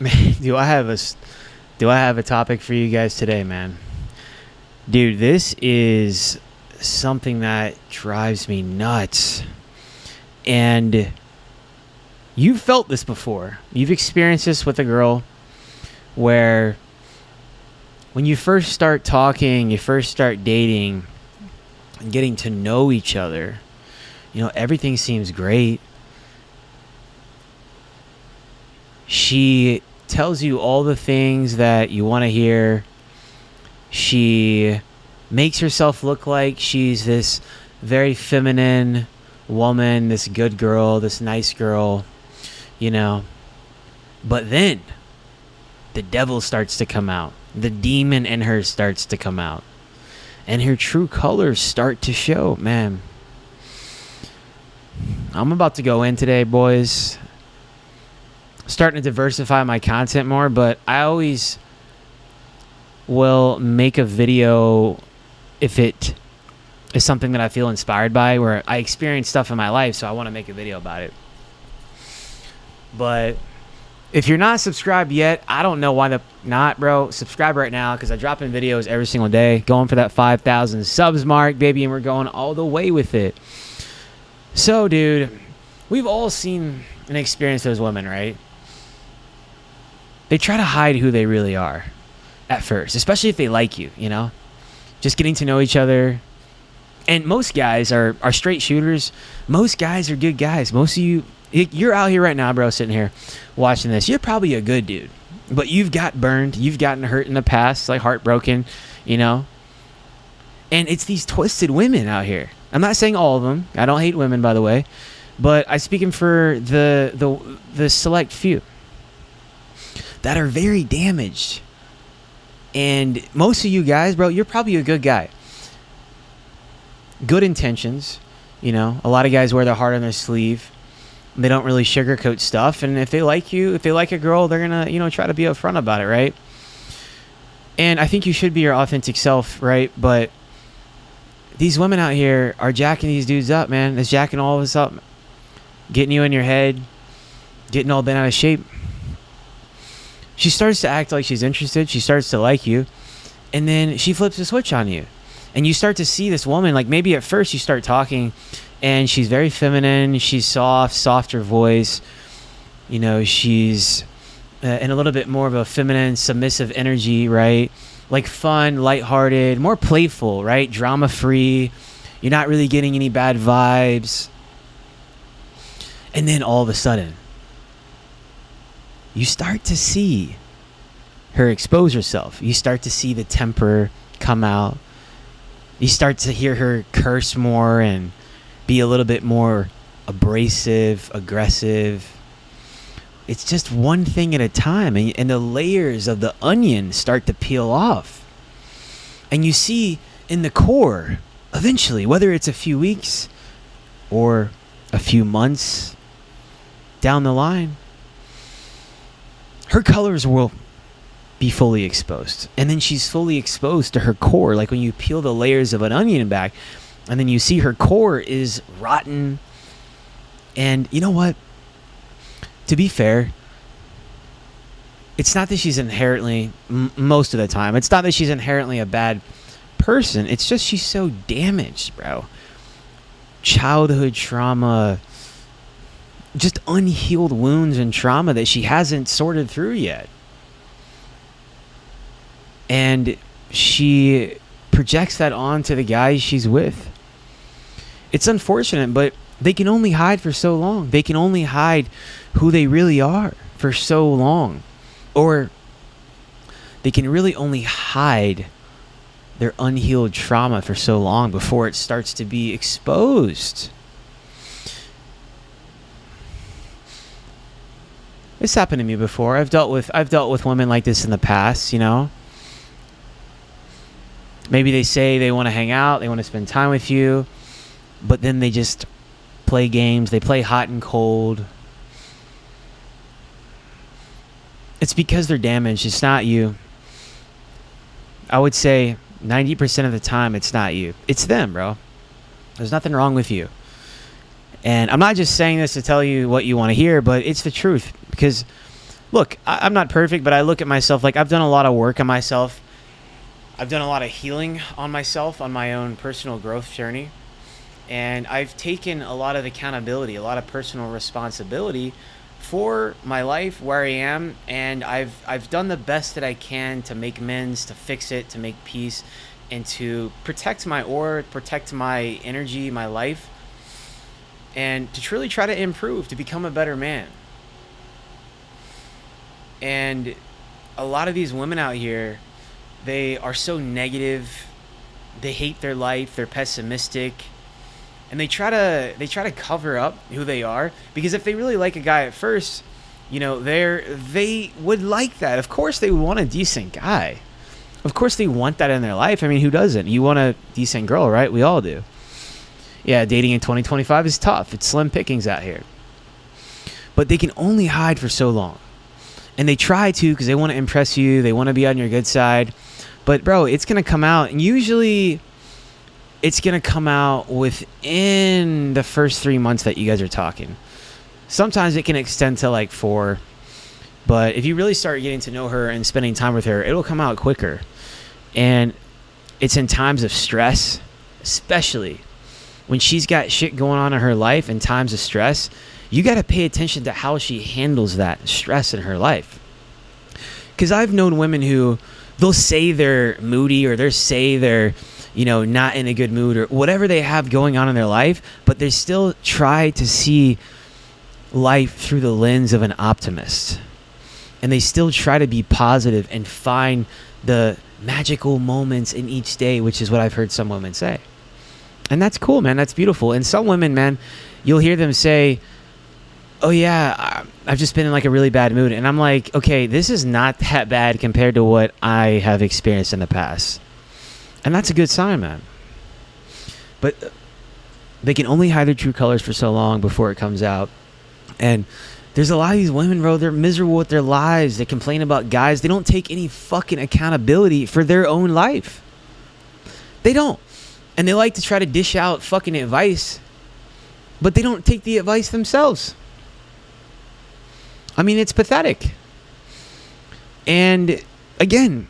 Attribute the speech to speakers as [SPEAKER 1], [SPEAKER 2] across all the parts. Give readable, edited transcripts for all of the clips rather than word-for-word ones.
[SPEAKER 1] Man, do I have a topic for you guys today, man? Dude, this is something that drives me nuts. And you've felt this before. You've experienced this with a girl where when you first start talking, you first start dating and getting to know each other, everything seems great. She tells you all the things that you want to hear. She makes herself look like she's this very feminine woman, this good girl, this nice girl, you know. But then the devil starts to come out. The demon in her starts to come out. And her true colors start to show, man. I'm about to go in today, boys. Starting to diversify my content more, but I always will make a video if it is something that I feel inspired by, where I experience stuff in my life, so I want to make a video about it. But if you're not subscribed yet, I don't know why not, bro. Subscribe right now, because I drop in videos every single day, going for that 5,000 subs mark, baby, and we're going all the way with it. So, dude, we've all seen and experienced those women, right? They try to hide who they really are at first, especially if they like you, just getting to know each other. And most guys are straight shooters. Most guys are good guys. Most of you're out here right now, bro, sitting here watching this. You're probably a good dude, but you've got burned. You've gotten hurt in the past, like heartbroken, And it's these twisted women out here. I'm not saying all of them. I don't hate women, by the way, but I'm speaking for the select few that are very damaged. And most of you guys, bro, you're probably a good guy. Good intentions, A lot of guys wear their heart on their sleeve. They don't really sugarcoat stuff. And if they like you, if they like a girl, they're going to, try to be upfront about it, right? And I think you should be your authentic self, right? But these women out here are jacking these dudes up, man. They're jacking all of us up. Getting you in your head. Getting all bent out of shape. She starts to act like she's interested. She starts to like you. And then she flips a switch on you. And you start to see this woman, like maybe at first you start talking and she's very feminine. She's softer voice. She's in a little bit more of a feminine, submissive energy, right? Like fun, lighthearted, more playful, right? Drama-free. You're not really getting any bad vibes. And then all of a sudden, you start to see her expose herself. You start to see the temper come out. You start to hear her curse more and be a little bit more abrasive, aggressive. It's just one thing at a time, and the layers of the onion start to peel off. And you see in the core, eventually, whether it's a few weeks or a few months down the line, her colors will be fully exposed. And then she's fully exposed to her core. Like when you peel the layers of an onion back, and then you see her core is rotten. And you know what? To be fair, it's not that she's inherently, most of the time, it's not that she's inherently a bad person. It's just she's so damaged, bro. Childhood trauma, just unhealed wounds and trauma that she hasn't sorted through yet. And she projects that onto the guys she's with. It's unfortunate, but they can only hide for so long. They can only hide who they really are for so long. Or they can really only hide their unhealed trauma for so long before it starts to be exposed. This happened to me before. I've dealt with women like this in the past, Maybe they say they want to hang out, they want to spend time with you, but then they just play games. They play hot and cold. It's because they're damaged. It's not you. I would say 90% of the time it's not you. It's them, bro. There's nothing wrong with you. And I'm not just saying this to tell you what you want to hear, but it's the truth. Because look, I'm not perfect, but I look at myself like I've done a lot of work on myself. I've done a lot of healing on myself, on my own personal growth journey. And I've taken a lot of accountability, a lot of personal responsibility for my life, where I am, and I've done the best that I can to make amends, to fix it, to make peace, and to protect my aura, protect my energy, my life, and to truly try to improve, to become a better man. And a lot of these women out here, they are so negative, they hate their life, they're pessimistic, and they try to cover up who they are, because if they really like a guy at first, you know, they would like that. Of course they want a decent guy. Of course they want that in their life. I mean, who doesn't? You want a decent girl, right? We all do. Yeah, dating in 2025 is tough. It's slim pickings out here. But they can only hide for so long. And they try to because they want to impress you. They want to be on your good side. But, bro, it's going to come out. And usually it's going to come out within the first 3 months that you guys are talking. Sometimes it can extend to like 4. But if you really start getting to know her and spending time with her, it'll come out quicker. And it's in times of stress, especially when she's got shit going on in her life and times of stress. You got to pay attention to how she handles that stress in her life. Because I've known women who, they'll say they're moody, or they'll say they're, you know, not in a good mood, or whatever they have going on in their life, but they still try to see life through the lens of an optimist. And they still try to be positive and find the magical moments in each day, which is what I've heard some women say. And that's cool, man. That's beautiful. And some women, man, you'll hear them say, oh yeah, I've just been in like a really bad mood. And I'm like, okay, this is not that bad compared to what I have experienced in the past. And that's a good sign, man. But they can only hide their true colors for so long before it comes out. And there's a lot of these women, bro, they're miserable with their lives. They complain about guys. They don't take any fucking accountability for their own life. They don't. And they like to try to dish out fucking advice, but they don't take the advice themselves. I mean, it's pathetic. And again,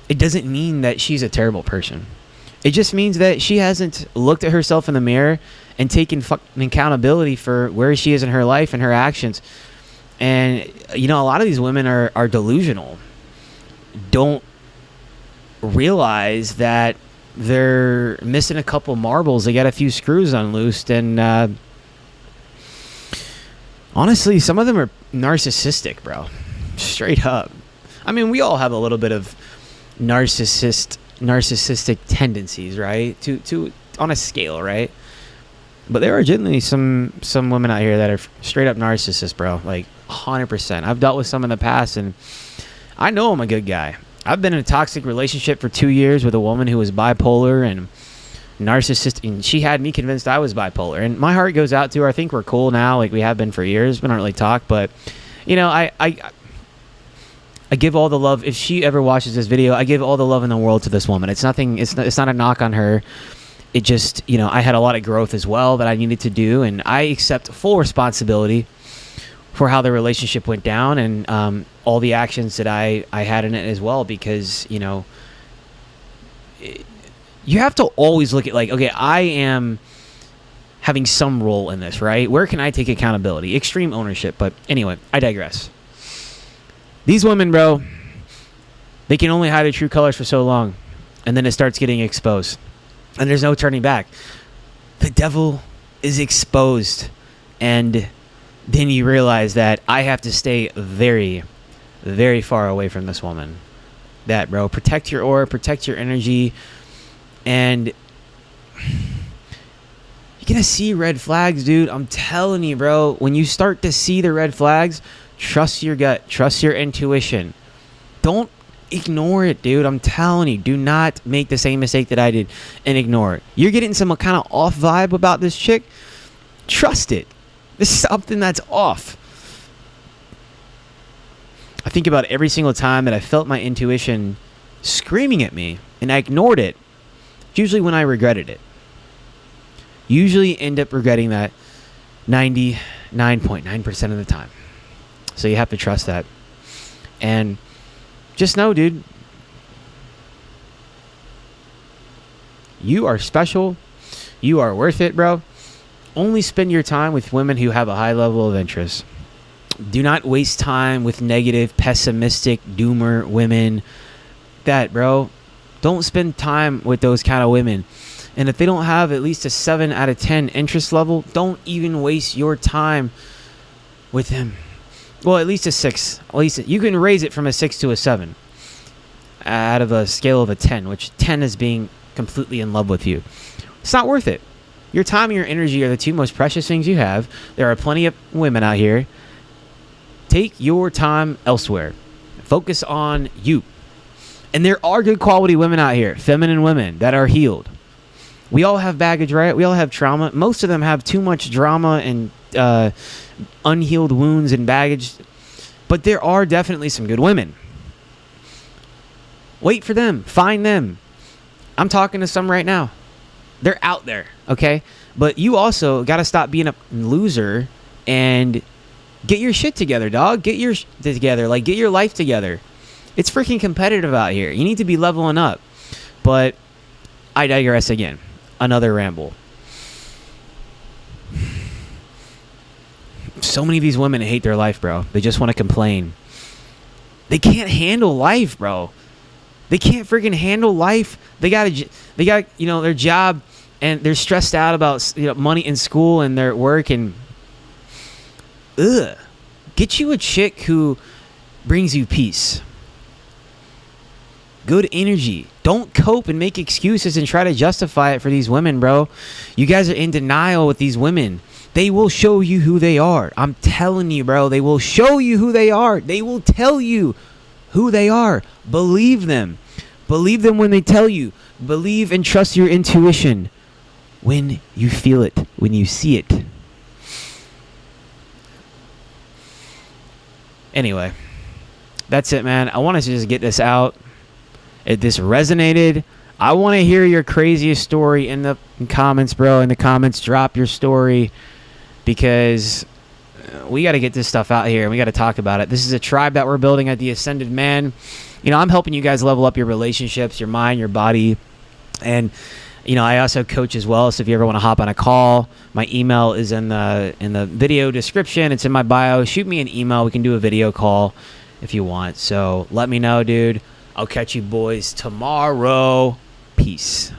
[SPEAKER 1] it doesn't mean that she's a terrible person. It just means that she hasn't looked at herself in the mirror and taken fucking accountability for where she is in her life and her actions. And, you know, a lot of these women are delusional. Don't realize that they're missing a couple marbles. They got a few screws unloosed. And honestly, some of them are narcissistic, bro. Straight up. I mean, we all have a little bit of narcissistic tendencies, right? To on a scale, right? But there are generally some women out here that are straight up narcissists, bro. Like 100%. I've dealt with some in the past, and I know I'm a good guy. I've been in a toxic relationship for 2 years with a woman who was bipolar and narcissistic, and she had me convinced I was bipolar. And my heart goes out to her. I think we're cool now, like we have been for years. We don't really talk, but you know, I give all the love. If she ever watches this video, I give all the love in the world to this woman. It's nothing. It's not a knock on her. It just, you know, I had a lot of growth as well that I needed to do, and I accept full responsibility for how the relationship went down, and all the actions that I had in it as well, because, you know, you have to always look at like, okay, I am having some role in this, right? Where can I take accountability? Extreme ownership. But anyway, I digress. These women, bro, they can only hide their true colors for so long, and then it starts getting exposed, and there's no turning back. The devil is exposed, and then you realize that I have to stay very, very far away from this woman. That, bro, protect your aura, protect your energy, and you're gonna see red flags, dude. I'm telling you, bro. When you start to see the red flags, trust your gut, trust your intuition. Don't ignore it, dude. I'm telling you, do not make the same mistake that I did and ignore it. You're getting some kind of off vibe about this chick. Trust it. This is something that's off. I think about every single time that I felt my intuition screaming at me and I ignored it. Usually when I regretted it. Usually end up regretting that 99.9% of the time. So you have to trust that. And just know, dude, you are special. You are worth it, bro. Only spend your time with women who have a high level of interest. Do not waste time with negative, pessimistic, doomer women. Bro, don't spend time with those kind of women. And if they don't have at least a 7 out of 10 interest level, don't even waste your time with them. Well, at least a 6. At least you can raise it from a 6 to a 7 out of a scale of a 10, which 10 is being completely in love with you. It's not worth it. Your time and your energy are the two most precious things you have. There are plenty of women out here. Take your time elsewhere. Focus on you. And there are good quality women out here, feminine women that are healed. We all have baggage, right? We all have trauma. Most of them have too much drama and unhealed wounds and baggage. But there are definitely some good women. Wait for them. Find them. I'm talking to some right now. They're out there, okay? But you also got to stop being a loser and get your shit together, dog. Get your shit together. Like, get your life together. It's freaking competitive out here. You need to be leveling up. But I digress again. Another ramble. So many of these women hate their life, bro. They just want to complain. They can't handle life, bro. They can't freaking handle life. They got their job, and they're stressed out about money in school and their work, and get you a chick who brings you peace. Good energy. Don't cope and make excuses and try to justify it for these women, bro. You guys are in denial with these women. They will show you who they are. I'm telling you, bro. They will show you who they are. They will tell you who they are. Believe them. Believe them when they tell you. Believe and trust your intuition when you feel it, when you see it. Anyway, that's it, man. I wanted to just get this out. If this resonated, I want to hear your craziest story in the comments, bro. In the comments, drop your story, because we got to get this stuff out here and we got to talk about it. This is a tribe that we're building at the Ascended Man. I'm helping you guys level up your relationships, your mind, your body. And, I also coach as well. So if you ever want to hop on a call, my email is in the video description. It's in my bio. Shoot me an email. We can do a video call if you want. So let me know, dude. I'll catch you boys tomorrow. Peace.